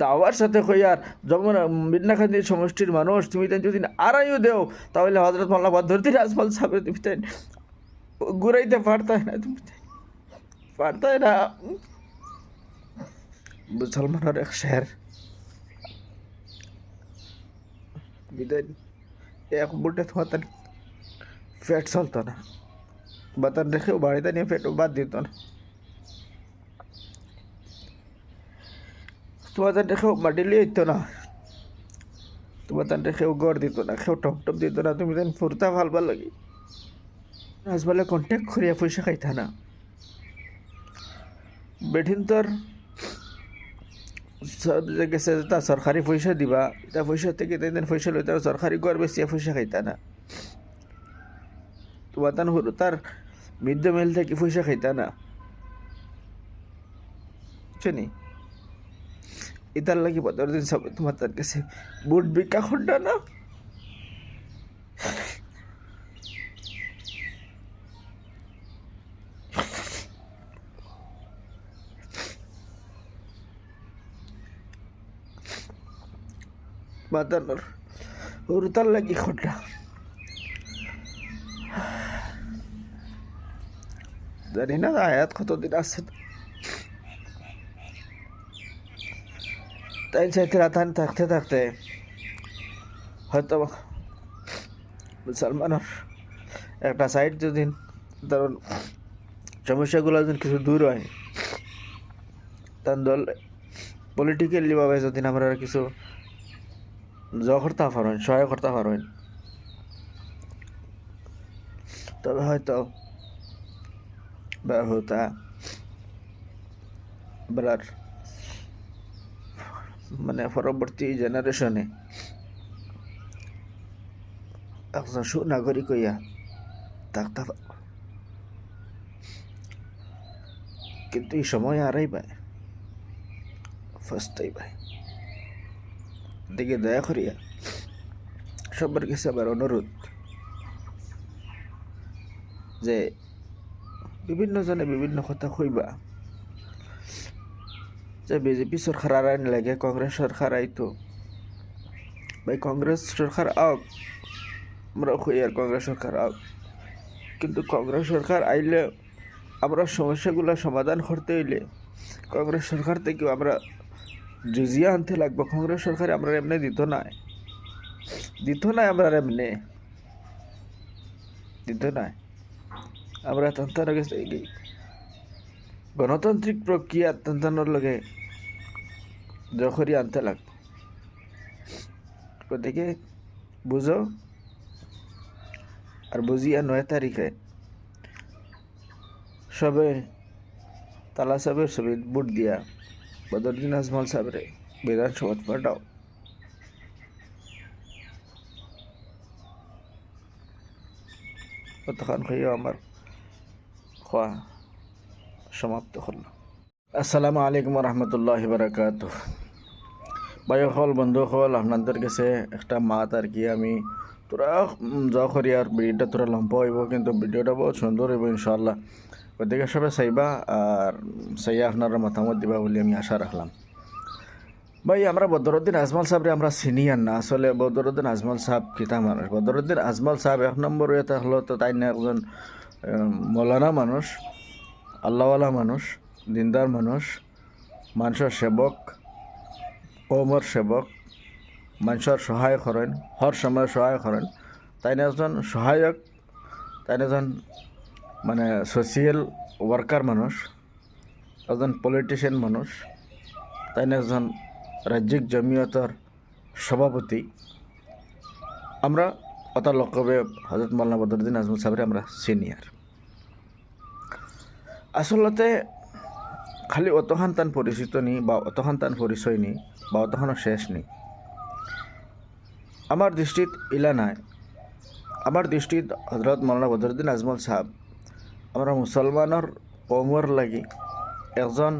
দাওয়ার সাথে কইয়ার যেমন মিন্নাখান্দির সমষ্টির মানুষ তুমি তাই যদি আড়াইও দেও তাহলে হজরত মোল্লা বদরুদ্দিন আজমল সাহেব তুমি তাই ঘুরাইতে পারতাই না, তুমি পারতাই না। মুসলমানের এক শের বিদায় এক বুটে তোমার তার ফ্যাট চলতো না, বাতান রেখেও বাড়িতে নিয়ে ফ্যাটও বাদ দিত না, তোমার তার রেখেও মাটি লিয়ে দিত না, তোমার তার রেখেও গড় দিত না, কেউ টপ টপ দিত না, তুমি তাই ফুরতা ফালবার লাগি আজবালে কন্ট্যাক্ট করিয়া পয়সা খাইতা না। বেঠিন তোর গেছে তা সরকারি পয়সা দিবা, এটা পয়সা থেকে তাই পয়সা লইতে সরকারি গড় বেশি পয়সা খাইতা না, তোমার তার তার মিড ডে মিল থেকে পয়সা খাইতা না, বুঝছনি? ইতার লাগি বদরুদ্দিন সাহেব তোমার তার কাছে বুট ভিক্ষা খন্ডা না, বাতানোর ওরতার লাগি খন্ডা। জানি না আয়াত কতদিন আছে, তাই চাইতে রাতান থাকতে থাকতে হয়তো মুসলমানের একটা সাইড যদি ধরুন সমস্যাগুলো যদি কিছু দূর হয়, তার দল পলিটিক্যালিভাবে যদি আমরা কিছু করতে পারেন, সহায় করতে পারেন, তবে হয়তো হতা বেলার মানে পরবর্তী জেনারেশনে একজন সুনাগরিক হইয়া থাকতে পারব। কিন্তু এই সময় আরাই ভাই ফার্স্টই ভাই দিকে দয়া করিয়া সবার কাছে আমার অনুরোধ যে বিভিন্ন জনে বিভিন্ন কথা কইবা যে বিজেপি সরকার আর আইন লাগে, কংগ্রেস সরকার আইতো ভাই, কংগ্রেস সরকার আওক, আমরা কই আর কংগ্রেস সরকার আওক, কিন্তু কংগ্রেস সরকার আইলে আমরা সমস্যাগুলো সমাধান করতে হইলে কংগ্রেস সরকার থেকেও আমরা জুজিয়া আনতে লাগবো। কংগ্রেস সরকার আমরা এমনি দিত না আমরা এমনি দিত না, আমরা তন্ত্র গণতান্ত্রিক প্রক্রিয়া তন্ত্রের লগে জখরি আনতে লাগবো। গতিকে বুঝো আর বুঝিয়া 9 তারিখে সবে তালা সাহেবের ছবি বুট দিয়া বদরুদ্দিন আজমল সাহেবরে বিধানসভা পাঠাও। কতক্ষণ খাইও আমার খাওয়া সমাপ্ত হল। আসসালামু আলাইকুম রহমতুল্লাহ বারাকাত। ভাই হল বন্ধু হল, আপনাদের কাছে একটা মাত আর কি, আমি তোরা যা করি আর ভিডিওটা তোরা লম্বা হইব, কিন্তু ভিডিওটা বহুত সুন্দর হইব ইনশাআল্লাহ। গতিকে সবাই চাইবা আর চাইয়া আপনারা মতামত দিবা বলে আমি আশা রাখলাম। ভাই আমরা বদরুদ্দিন আজমল সাহেবরে আমরা সিনিয়র না, আসলে বদরুদ্দিন আজমল সাহেব কিতা মানুষ। বদরুদ্দিন আজমল সাহেব এক নম্বর এটা হলো তো তাই না একজন মৌলানা মানুষ, আল্লাহওয়ালা মানুষ, দিনদার মানুষ, মানুষের সেবক, কৌমর সেবক, মানুষের সহায় করেন, হর সময় সহায় করেন, তাই না একজন সহায়ক, তাই না একজন মানে সোশিয়াল ওয়ার্কার মানুষ, একজন পলিটিশিয়ান মানুষ, তাই না একজন রাজ্যিক জমিয়তের সভাপতি। আমরা অত লকবে হজরত মৌলানা বদরুদ্দিন আজমল সাহেবের আমরা সিনিয়র। আসলতে খালি অতখান তান পরিচিত নি বা অতখান তান পরিচয় নি বা অতখানো শেষ নি, আমার দৃষ্টিত ইলা নাই। আমার দৃষ্টিত হজরত মৌলানা বদরুদ্দিন আজমল সাহেব আমরা মুসলমানের কৌমর লাগি একজন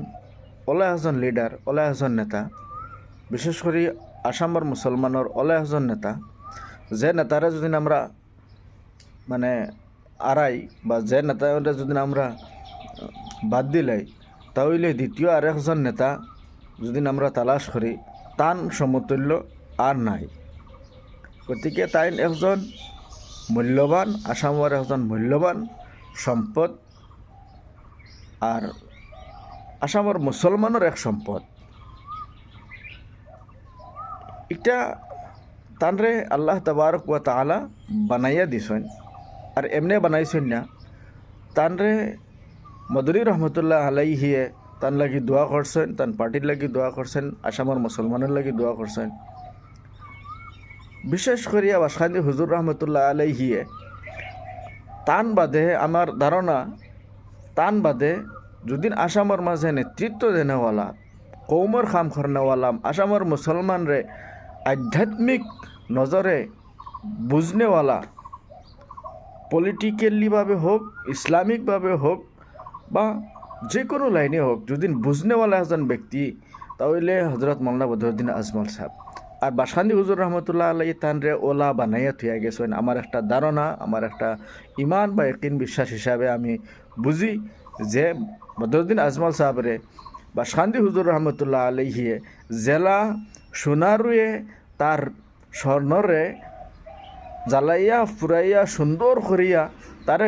একজন লিডার, একজন নেতা, বিশেষ করে আসামের মুসলমানের একজন নেতা, যে নেতারে যদি আমরা মানে আড়াই বা যে নেতারে যদি আমরা বাদ দিলাই, তাহলে দ্বিতীয় আরেকজন নেতা যদি আমরা তালাশ করি তান সমতুল্য আর নাই। গতিকে তাই একজন মূল্যবান, আসামের একজন মূল্যবান সম্পদ, আর আসামের মুসলমানের এক সম্পদ। এটা তানরে আল্লাহ তাবারক ওয়া তাআলা বানাইয়া দিছেন, আর এমনি বানাইছেন না, তানরে মদনী রহমতুল্লাহ আলাইহিয়ে তান লাগি দোয়া করছেন, তান পার্টির লাগি দোয়া করছেন, আসামের মুসলমানের লাগি দোয়া করছেন। বিশেষ করিয়া বাসখান্দি হুজুর রহমতুল্লাহ আলাইহিয়ে তান বাদে আমার ধারণা, তান বাদে যদিন আসামের মাঝে নেতৃত্ব দেনেওয়ালা, কৌমর খাম করনেওয়ালা, আসামের মুসলমানরে আধ্যাত্মিক নজরে বুঝনেওয়ালা, পলিটিক্যালিভাবে হোক, ইসলামিকভাবে হোক, বা যে কোনো লাইনে হোক, যদি বুঝনেওয়ালা একজন ব্যক্তি, তাহলে হজরত মৌলানা বদরুদ্দিন আজমল সাহেব। আর বাসখান্দি হুজুর রহমতুল্লাহ আলাই তানরে ওলা বানাইয়া থুয়া গেছেন। আমার একটা ধারণা, আমার একটা ইমান বা একিন বিশ্বাস হিসাবে আমি বুঝি যে বদরুদ্দিন আজমল সাহেবরে বাসখান্দি হুজুর রহমতুল্লাহ আলাইহিয়ে জেলা সোনারুয়ে তার স্বর্ণরে জ্বালাইয়া ফুরাইয়া সুন্দর করিয়া তারে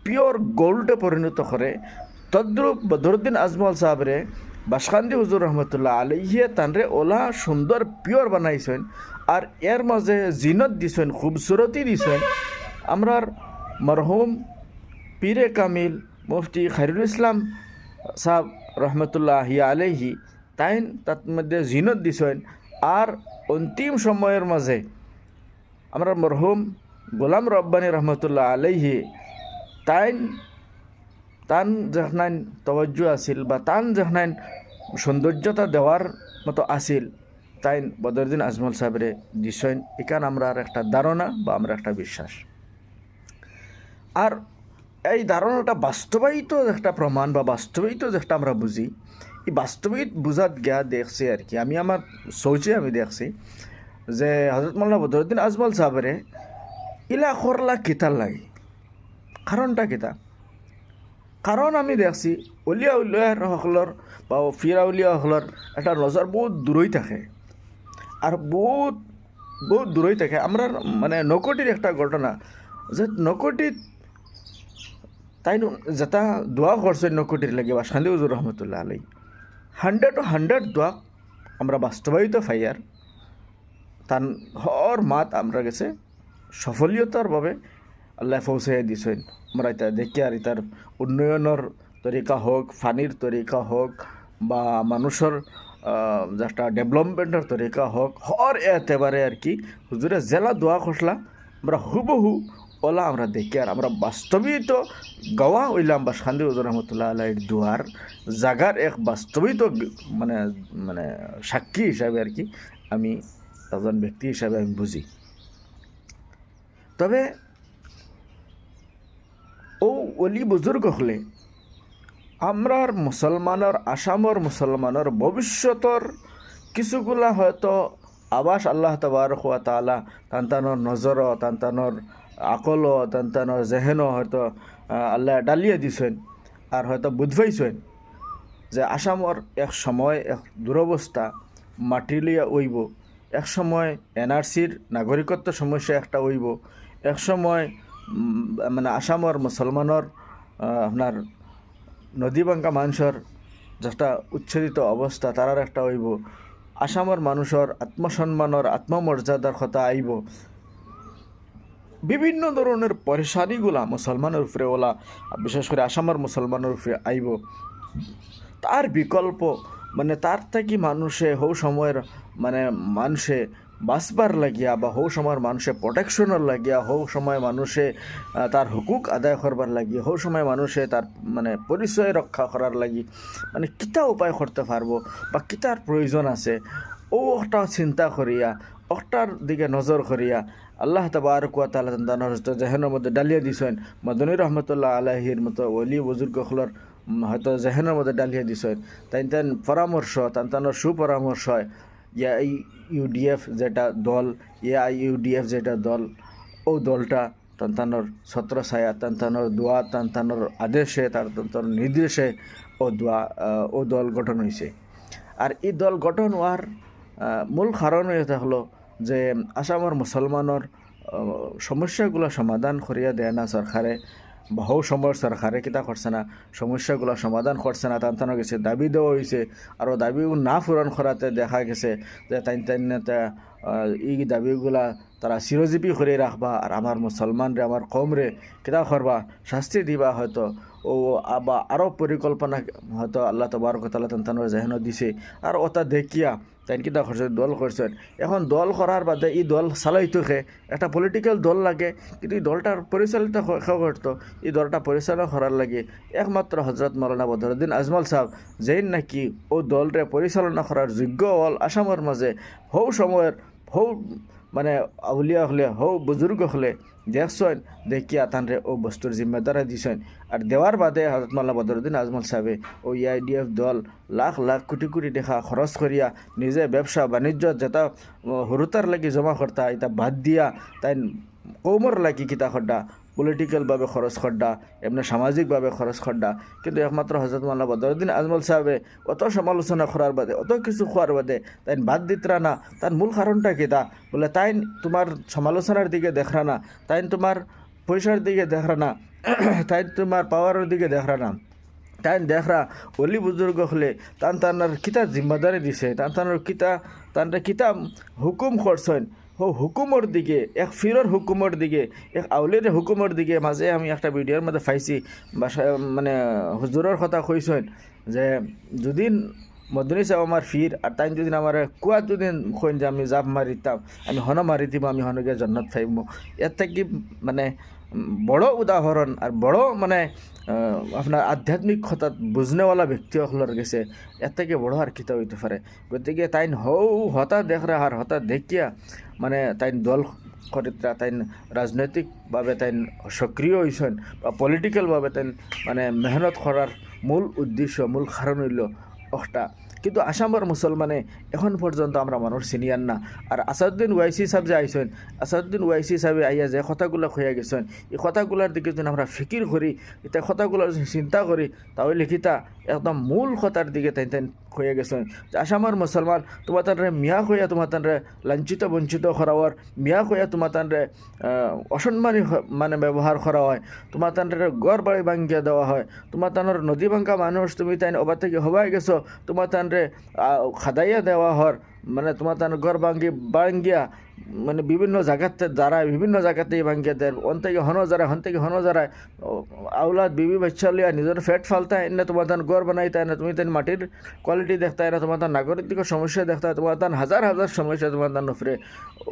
পিওর গোল্ডে পরিণত করে। তদ্রুপ বদরুদ্দিন আজমল সাহেবরে বাসখান্দি হুজুর রহমতুল্লাহ আলাইহিয়ে তানরে ওলা সুন্দর পিওর বানাইছেন, আর এর মাঝে জিনত দিছেন, খুবসুরতি দিছেন। আমরার মরহুম পীরে কামিল মুফতি খায়রুল ইসলাম সাহেব রহমতুল্লাহ আলাইহি তাইন তার মধ্যে জিনত দিছেন। আর অন্তিম সময়ের মাঝে আমরা মরহুম গোলাম রব্বানী রহমতুল্লাহ আলাইহি তান যেখান তওয়াজ্জু আছিল বা তান যেখান সৌন্দর্যতা দেওয়ার মতো আছিল, তাই বদরুদ্দিন আজমল সাহেবরে দিছেন। এখান আমরা একটা ধারণা বা আমরা একটা বিশ্বাস। আর এই ধারণাটা বাস্তবায়িত একটা প্রমাণ বা বাস্তবায়িত যেটা আমরা বুঝি, এই বাস্তবিক বুঝাত গিয়া দেখছি আর কি, আমি আমার সোচে আমি দেখছি যে হজরত মৌলানা বদরুদ্দিন আজমল সাহেবরে ইলা করলা কিতার লাগে। কারণটা কিতা? কারণ আমি দেখছি উলিয়া সকলের বা ফিরা উলিয়া সকলের একটা নজর বহুত দূরই থাকে, আর বহুত দূরই থাকে। আমরা মানে নকটির একটা ঘটনা, যে নকটিত তাই যেটা দোয়া করছে নকটির লাগে বাসখান্দি হুজুর রহমতুল্লাহ আলাই 100 দোয়া আমরা বাস্তবায়িত ফাইয়ার তান হর মাত আমরা গেছে সফলতারভাবে আল্লাহ পৌঁছাই দিছেন। আমরা এটা দেখি, আর এটার উন্নয়নের তরিকা হোক, ফানির তরিকা হোক, বা মানুষের যেটা ডেভেলপমেন্টের তরিকা হোক, হর এতেবারে আর কি হুজুরে জেলা দোয়া খসলা আমরা হুবহু ওলা আমরা দেখি, আর আমরা বাস্তবিত গাওয়া হইলাম বাসখান্দি হুজুর রহমতুল্লাহ আলাইহির দোয়ার জাগার এক বাস্তবিত মানে মানে সাক্ষী হিসাবে আর কি আমি একজন ব্যক্তি হিসাবে আমি বুঝি। তবে ও অলি বুজুর্গ হলে আমরার মুসলমানের, আসামের মুসলমানের ভবিষ্যতর কিছুগুলা হয়তো আবাস আল্লাহ তাবারক ওয়া তাআলা তান্তানোর নজর, তান্তানোর আকল, তান্তানোর জেহেন হয়তো আল্লাহ ডালিয়ে দিছেন, আর হয়তো বুঝবাইছেন যে আসামের এক সময় এক দুরবস্থা মাটিলিয়া ওইব, এক সময় এনআরসির নাগরিকত্ব সমস্যা একটা ওইব, এক সময় মানে আসামের মুসলমানের আপনার নদীবাঙ্কা মানুষের যেটা উচ্ছেদিত অবস্থা তারার একটা হইব, আসামের মানুষের আত্মসম্মানের আত্মমর্যাদার কথা আইব, বিভিন্ন ধরনের পরেশানিগুলা মুসলমানের উপরে ওলা, বিশেষ করে আসামের মুসলমানের উপরে আইব। তার বিকল্প মানে তার থেকে মানুষে হৌ সময়ের মানে মানুষে বাঁচবার লাগিয়া বা হৌ সময়ের মানুষে প্রোটেকশনের লাগিয়া, হৌ সময় মানুষে তার হুকুক আদায় করবার লাগি, হৌ সময় মানুষে তার মানে পরিচয় রক্ষা করার লাগি মানে কিতা উপায় করতে পারবো বা কিতার প্রয়োজন আছে, ও একটা চিন্তা করিয়া ওটার দিকে নজর করিয়া আল্লাহ তাবারক ওয়া তাআলা তার জেহেনের মধ্যে ডালিয়ে দিছেন। মদনী রহমতুল্লাহ আলাইহির মতো ওলি বুজুর্গগুলোর হয়তো জেহেনের মধ্যে ডালিয়ে দিছেন। তাই পরামর্শ, তার সুপরামর্শ ইউডিএফ যেটা দল, ইউডিএফ যেটা দল, ও দলটা তান্তানোর ছত্রছায়া, তান্তানোর দোয়া, তান্তানোর আদেশে, তার নির্দেশে ও দোয়া ও দল গঠন হয়েছে। আর এই দল গঠন হওয়ার মূল কারণ হয়ে থাকলো যে আসামের মুসলমানের সমস্যাগুলো সমাধান করিয়া দেয় না সরকারে। বহু সময় সরকারে কিতা করছে না, সমস্যাগুলো সমাধান করছে না, টানটানো গেছে, দাবি দেওয়া হয়েছে, আরও দাবিও না পূরণ করাতে দেখা গেছে যে এই দাবিগুলা তারা চিরজীবী করে রাখবা আর আমার মুসলমানরে আমার কমরে কিতা করবা শাস্তি দিবা হয়তো ও বা আরও পরিকল্পনা হয়তো আল্লাহ তবারক তাআলা টানটানোর জেহেনও দিছে। আর ওটা দেখিয়া তাই কিতা করছে, দল করছেন। এখন দল করার বাদে এই দল চালাইতোকে একটা পলিটিক্যাল দল লাগে, কিন্তু এই দলটার পরিচালিত করতো, এই দলটা পরিচালনা করার লাগে একমাত্র হজরত মৌলানা বদরুদ্দিন আজমল সাহেব, যেই নাকি ও দলরে পরিচালনা করার যোগ্য হল আসামের মাঝে হৌ সময়ের হৌ মানে আউলিয়া হলে হৌ বুজুর্গ হলে দেখছেন, দেখিয়া তানরে ও বস্তুর জিম্মেদারি দিছেন। আর দেওয়ার বাদে হজরত মৌলানা বদরুদ্দিন আজমল সাহেবে ও ইআইডিএফ দল লাখ লাখ কোটি কোটি টাকা খরচ করিয়া নিজে ব্যবসা বাণিজ্য যেটা হরুতার লাগি জমা করতা এটা বাদ দিয়া তাই কৌমর লাগি কিতা খড্ডা পলিটিক্যালভাবে খরচ খড্ডা, এমনি সামাজিকভাবে খরচ খড্ডা। কিন্তু একমাত্র হজরত মৌলানা বদরুদ্দিন আজমল সাহেবে অত সমালোচনা করার বাদে অত কিছু খোয়ার বাদে তাই বাদ দিতরা না। তার মূল কারণটা কিতা বলে, তাই তোমার সমালোচনার দিকে দেখরা না, তাই তোমার পয়সার দিকে দেখরা না, তাই তোমার পাওয়ারের দিকে দেখরা না, তাই দেখরা অলি বুজুর্গ হলে তানার কিতা জিম্মাদারি দিছে, তানার কিতা হুকুম করছেন, হুকুমর দিকে এক ফিরর হুকুমর দিকে এক আউলের হুকুমর দিকে। মাঝে আমি একটা ভিডিওর মধ্যে পাইছি বাসা মানে হুজুরের কথা কইছেন যে যদি মদনী সাহেব আমার ফির আর তাই যদি আমার কুয়া যদি কইন যে আমি জাপ মারিতাম, আমি হন মারি দিব, আমি হনকে জন্নত পাইব। এর থেকে মানে বড় উদাহরণ আর বড় মানে আপনার আধ্যাত্মিক হঠাৎ বুঝনেওয়ালা ব্যক্তিসকলের গেছে, এর থেকে বড় আর কিতা হইতে পারে। গতিকে তাই হঠাৎ দেখরা আর হঠাৎ দেখিয়া মানে তাই দল করিত্রা তাই রাজনৈতিকভাবে তাই সক্রিয় হয়েছেন বা পলিটিক্যালভাবে তাই মানে মেহনত করার মূল উদ্দেশ্য মূল কারণ হইল একটা। কিন্তু আসামের মুসলমানে এখন পর্যন্ত আমরা মানুষ সিনিয়ার না। আর আসাদুদ্দিন ওয়াইসি সাহেব যে আইসেন, আসাদুদ্দিন ওয়াইসি সাহেবে আইয়া যে কথাগুলো হইয়া গেছেন, এই কথাগুলোর দিকে যদি আমরা ফিকির করি, এটা কথাগুলো যদি চিন্তা করি, তাহলে লিখিতা একদম মূল কথার দিকে তাই তাই হয়ে গেছেন যে আসামের মুসলমান তোমার তানরে মিয়া হইয়া তোমার তানরে লাঞ্ছিত বঞ্চিত করা হয়, মিয়া হইয়া তোমার তানরে অসম্মানী মানে ব্যবহার করা হয়, তোমার তানরে গড় বাড়ি ভাঙ্গিয়া দেওয়া হয়, তোমার তানোর নদী ভাঙ্গা মানুষ তুমি তাই অবা থেকে হবাই গেছো, তোমার তানরে খাদাইয়া দেওয়া হর, মানে তোমার তার ঘর ভাঙ্গিয়া মানে বিভিন্ন জায়গাতে দাঁড়ায়, বিভিন্ন জায়গাতেই ভাঙ্গিয়া দেয়, অন থেকে হন যারায় আউলাদ বিবি বাচ্চা লিয়া নিজের ফ্যাট ফালতায় না, তোমার তার ঘর বানাইতায় না, তুমি তার মাটির কোয়ালিটি দেখতায় না, তোমার তার নাগরিক সমস্যা দেখতায়, তোমার তার হাজার হাজার সমস্যা তোমার তার নফরে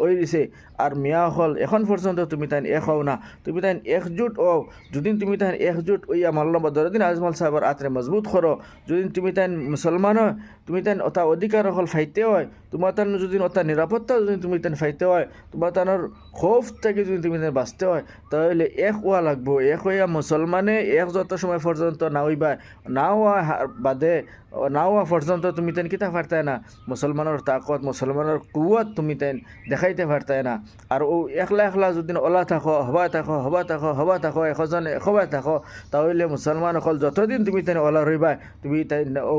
ওই দিছে। আর মিয়া হল এখন পর্যন্ত তুমি তাই এক হও না, তুমি তাই একজুট ও যদি তুমি তাই একজুট ওইয়া মৌলানা বদরুদ্দিন আজমল সাহেবের আত্রে মজবুত করো, যদি তুমি তাই মুসলমান হয়, তুমি তাই ওটা অধিকার হল ফাইতে হয়, তোমার তার যদি ওটা নিরাপত্তা যদি তুমি তাই ফাইতে হয়, তোমার তানোর খৌফ থেকে যদি তুমি তাই বাঁচতে হয়, তাহলে এক হওয়া লাগবো। এক হইয়া মুসলমানে এক যত সময় পর্যন্ত না হইবা, না হওয়া বাদে না হওয়া পর্যন্ত তুমি তেন কিতা পারতায় না মুসলমানের তাকত মুসলমানের কুয়াত তুমি তেন দেখাইতে পারতায় না। আর ও একলা যদি ওলা থাকো হবা থাকো এশজনে এশবাই থাকো, তাহলে মুসলমান অকল যতদিন তুমি তেন ওলা রইবা, তুমি তাই ও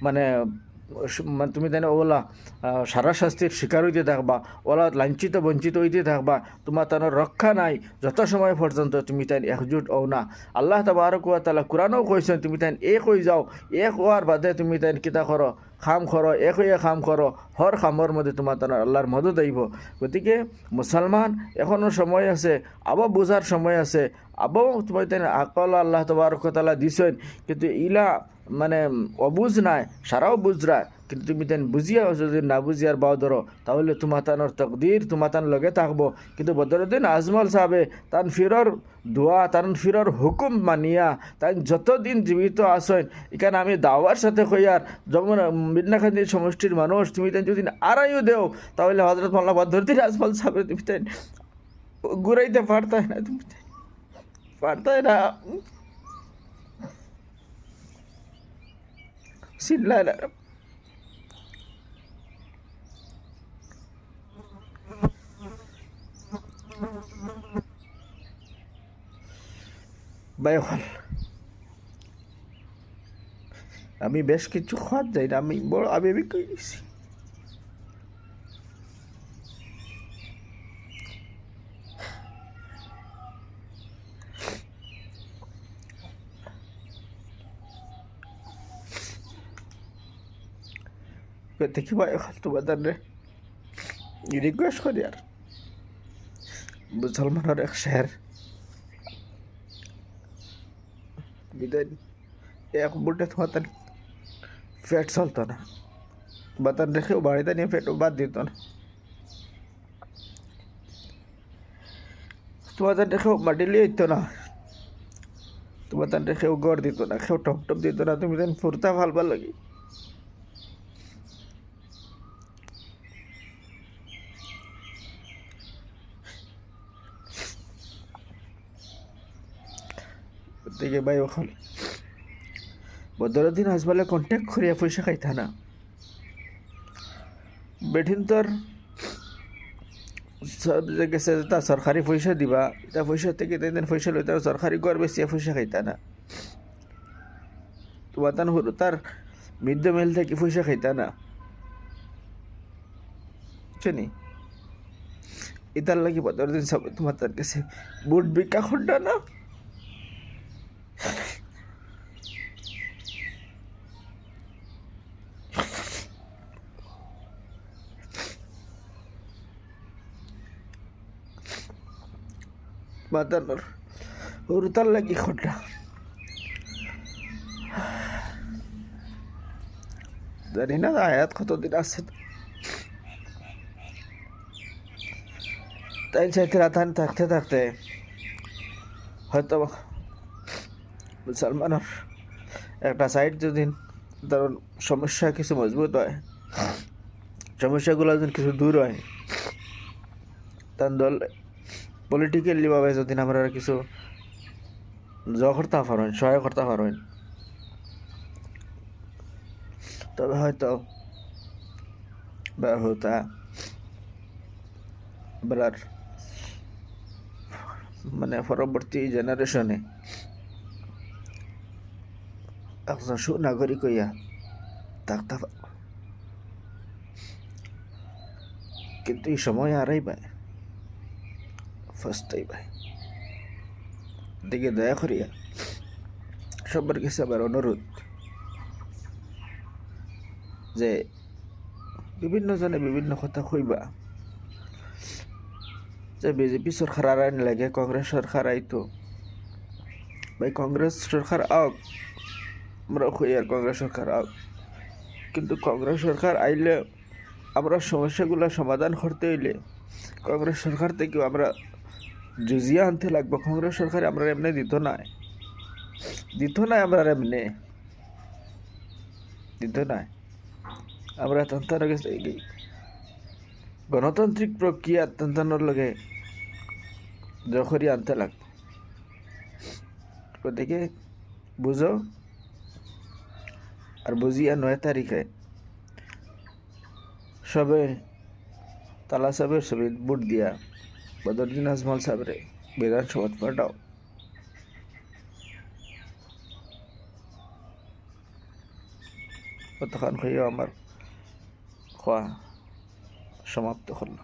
মানে তুমি তাই ওলা সারা শাস্তির শিকার হইতে থাকবা, ওলা লাঞ্ছিত বঞ্চিত হইতে থাকবা, তোমার তানোর রক্ষা নাই যত সময় পর্যন্ত তুমি তাই একজুট হও না। আল্লাহ তাবারক ওয়া তাআলা কুরআনও কইছেন তুমি তাই এক হয়ে যাও, এক হওয়ার বাদে তুমি তাই কিতা করো খাম করো, এক হইয়া খাম করো, হর খামর মধ্যে তোমার তার আল্লাহর মদত আইব। গতিকে মুসলমান এখনও সময় আছে, আবার বোঝার সময় আছে, আবাও তোমার তাই আকল আল্লাহ তাবারক ওয়া তাআলা দিছেন, কিন্তু ইলা মানে অবুঝ নাই, সারাও বুঝরা, কিন্তু তুমি তেন বুঝিয়া যদি না বুঝিয়ার বাও ধরো, তাহলে তোমার তানোর তকদির তোমার তান লগে থাকবো। কিন্তু বদরুদ্দিন আজমল সাহেবে তান ফিরর দোয়া তান ফিরর হুকুম মানিয়া তাই যতদিন জীবিত আসেন, এখানে আমি দাওয়ার সাথে কইয়ার যেমন মিদনাখান্দির সমষ্টির মানুষ তুমি তেন যদি আড়াইও দেও, তাহলে হজরত মোল্লা বদরুদ্দিন আজমল সাহেব তুমি তেন ঘুরাইতে পারতায় না, তুমি পারতায় না, চিল্লায় না। বাইহল আমি বেশ কিছু খাওয়ার যাই না, আমি বড় আবেবিক হয়ে গেছি। দেখি ভাই তোমাদের রিকোয়েস্ট করি আর মুসলমানের এক শের বিদায় এক বুটে তোমাদের ফ্যাট চলতো না, বাতান রেখেও বাড়িতে নিয়ে ফ্যাটও বাদ দিত না, তোমাদের রেখেও মাটি লিয়ে দিত না, তোমাদের রেখেও গড় দিত না, কেউ টপ টপ দিত না, তুমি দেন ফুরতা ফালবার লাগি। দিকে ভাই ওখানে বদরুদ্দিন হাসপাতালে কন্ট্যাক্ট করিয়া পয়সা খাইতা না, বেঠিন তোর সব গেছে তা সরকারি পয়সা দিবা, তা পয়সা থেকে তাই পয়সা লইতা সরকারি ঘর বেশিয়া পয়সা খাইতা না, তোমার তান হলো তার মিড ডে মিল থেকে পয়সা খাইতা না, বুঝছেনি? ইতার লাগি বদরুদ্দিন সব তোমার তার কাছে বুট বিকা খন্ডা না, মাতানোর ওরতার লাগি খন্ডা জানি না আয়াত কতদিন আছে, তাই চাইতে রাতান থাকতে থাকতে হয়তো মুসলমানের একটা সাইড যদি ধরুন সমস্যা কিছু মজবুত হয়, সমস্যাগুলো যদি কিছু দূর হয়, তার দল পলিটিক্যালি ভাবে যদি আমরা কিছু করতে পারেন, সহায় করতে পারেন, তবে হয়তো হতা বেলার মানে পরবর্তী জেনারেশনে একজন সুনাগরিক হইয়া থাকতে পারব, কিন্তু এই সময় আরাই ভাই ফার্স্টই ভাই দিকে দয়া করিয়া সবার কাছে আবার অনুরোধ যে বিভিন্ন জনে বিভিন্ন কথা কইবা, যে বিজেপি সরকার আর আইন লাগে, কংগ্রেস সরকার আইতো ভাই, কংগ্রেস সরকার আওক, আমরা কই আর কংগ্রেস সরকার আওক, কিন্তু কংগ্রেস সরকার আইলে আমরা সমস্যাগুলো সমাধান করতে হইলে কংগ্রেস সরকার থেকেও আমরা জুজিয়া আনতে লাগবো। কংগ্রেস সরকার আমরা এমনি দিত না আমরা এমনি দিত না, আমরা তন্ত্র গণতান্ত্রিক প্রক্রিয়া তন্ত্রের লগে জখরি আনতে লাগবো। ওদিকে বুঝো আর বুঝিয়া 9 তারিখে সবে তালা সাহেবের ছবি ভোট দিয়া বদরুদ্দিন আজমল সাহেবরে বিধানসভা পাঠাও। কতক্ষণ খাইও আমার খাওয়া সমাপ্ত হলো।